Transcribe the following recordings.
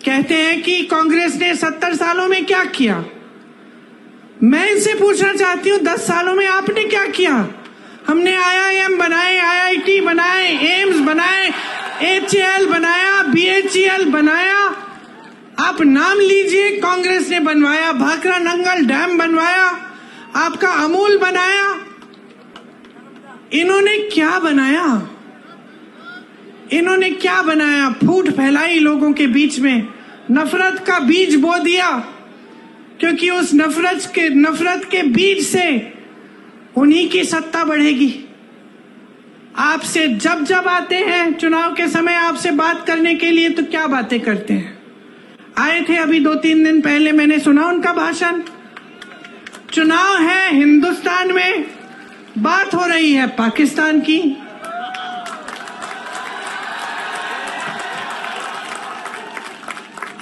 कहते हैं कि कांग्रेस ने 70 सालों में क्या किया। मैं इनसे पूछना चाहती हूँ 10 सालों में आपने क्या किया? हमने IIM बनाए, IIT बनाए, एम्स बनाए, HAL बनाया, BHEL बनाया। आप नाम लीजिए, कांग्रेस ने बनवाया। भाखरा नंगल डैम बनवाया, आपका अमूल बनाया। इन्होंने क्या बनाया? इन्होंने क्या बनाया? फूट फैलाई लोगों के बीच में, नफरत का बीज बो दिया, क्योंकि उस नफरत के बीज से उन्हीं की सत्ता बढ़ेगी। आपसे जब आते हैं चुनाव के समय आपसे बात करने के लिए, तो क्या बातें करते हैं? आए थे अभी 2-3 दिन पहले, मैंने सुना उनका भाषण। चुनाव है हिंदुस्तान में, बात हो रही है पाकिस्तान की।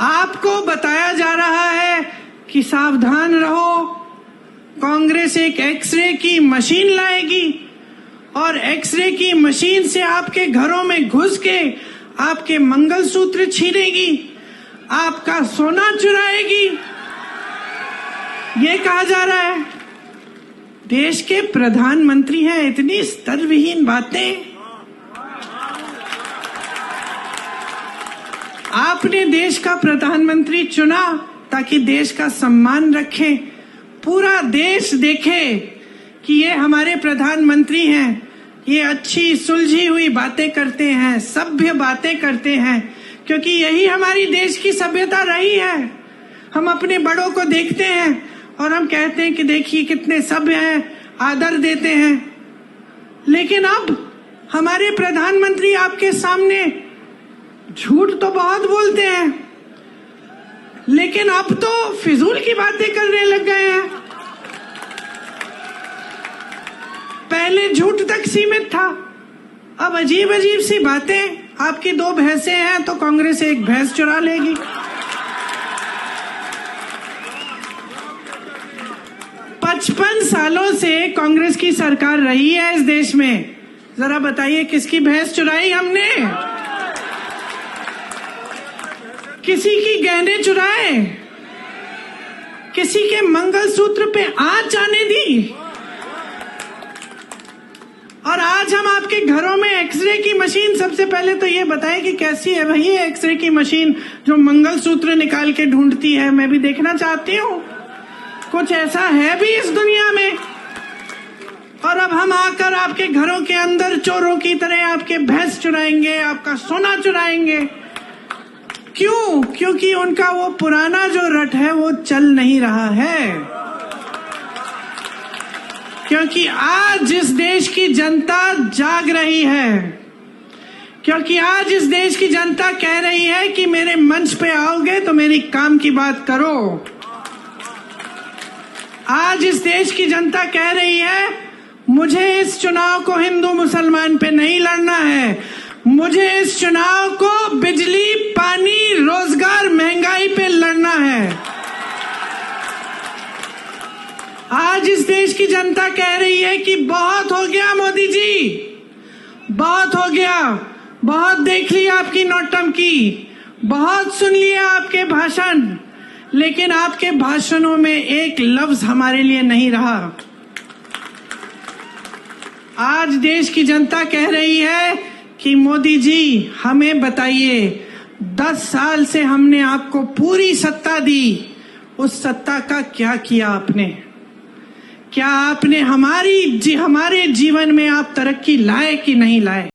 आपको बताया जा रहा है कि सावधान रहो, कांग्रेस एक एक्सरे की मशीन लाएगी और एक्सरे की मशीन से आपके घरों में घुस के आपके मंगलसूत्र छीनेगी, आपका सोना चुराएगी, ये कहा जा रहा है। देश के प्रधानमंत्री हैं, इतनी स्तरविहीन बातें। आपने देश का प्रधानमंत्री चुना ताकि देश का सम्मान रखें, पूरा देश देखे कि ये हमारे प्रधानमंत्री हैं, ये अच्छी सुलझी हुई बातें करते हैं, सभ्य बातें करते हैं, क्योंकि यही हमारी देश की सभ्यता रही है। हम अपने बड़ों को देखते हैं और हम कहते हैं कि देखिए कितने सभ्य हैं, आदर देते हैं। लेकिन अब हमारे प्रधानमंत्री आपके सामने झूठ तो बहुत बोलते हैं, लेकिन अब तो फिजूल की बातें करने लग गए हैं। पहले झूठ तक सीमित था, अब अजीब अजीब सी बातें। आपकी 2 भैंसें हैं तो कांग्रेस 1 भैंस चुरा लेगी। 55 सालों से कांग्रेस की सरकार रही है इस देश में। जरा बताइए किसकी भैंस चुराई हमने? किसी की गहने चुराए? किसी के मंगलसूत्र पे आंच आने दी? और आज हम आपके घरों में एक्सरे की मशीन, सबसे पहले तो ये बताएं कि कैसी है वही एक्सरे की मशीन जो मंगलसूत्र निकाल के ढूंढती है। मैं भी देखना चाहती हूँ, कुछ ऐसा है भी इस दुनिया में। और अब हम आकर आपके घरों के अंदर चोरों की तरह आपके भैंस चुराएंगे, आपका सोना चुराएंगे। क्यों? क्योंकि उनका वो पुराना जो रट है वो चल नहीं रहा है। क्योंकि आज इस देश की जनता जाग रही है, क्योंकि आज इस देश की जनता कह रही है कि मेरे मंच पे आओगे तो मेरी काम की बात करो। आज इस देश की जनता कह रही है मुझे इस चुनाव को हिंदू मुसलमान पे नहीं लड़ना है, मुझे इस चुनाव को बिजली, पानी, रोजगार, महंगाई पे लड़ना है। आज इस देश की जनता कह रही है कि बहुत हो गया मोदी जी, बहुत हो गया, बहुत देख लिया आपकी नौटंकी, बहुत सुन लिया आपके भाषण, लेकिन आपके भाषणों में एक लफ्ज हमारे लिए नहीं रहा। आज देश की जनता कह रही है कि मोदी जी हमें बताइए, 10 साल से हमने आपको पूरी सत्ता दी, उस सत्ता का क्या किया आपने? क्या आपने हमारे जीवन में आप तरक्की लाए कि नहीं लाए?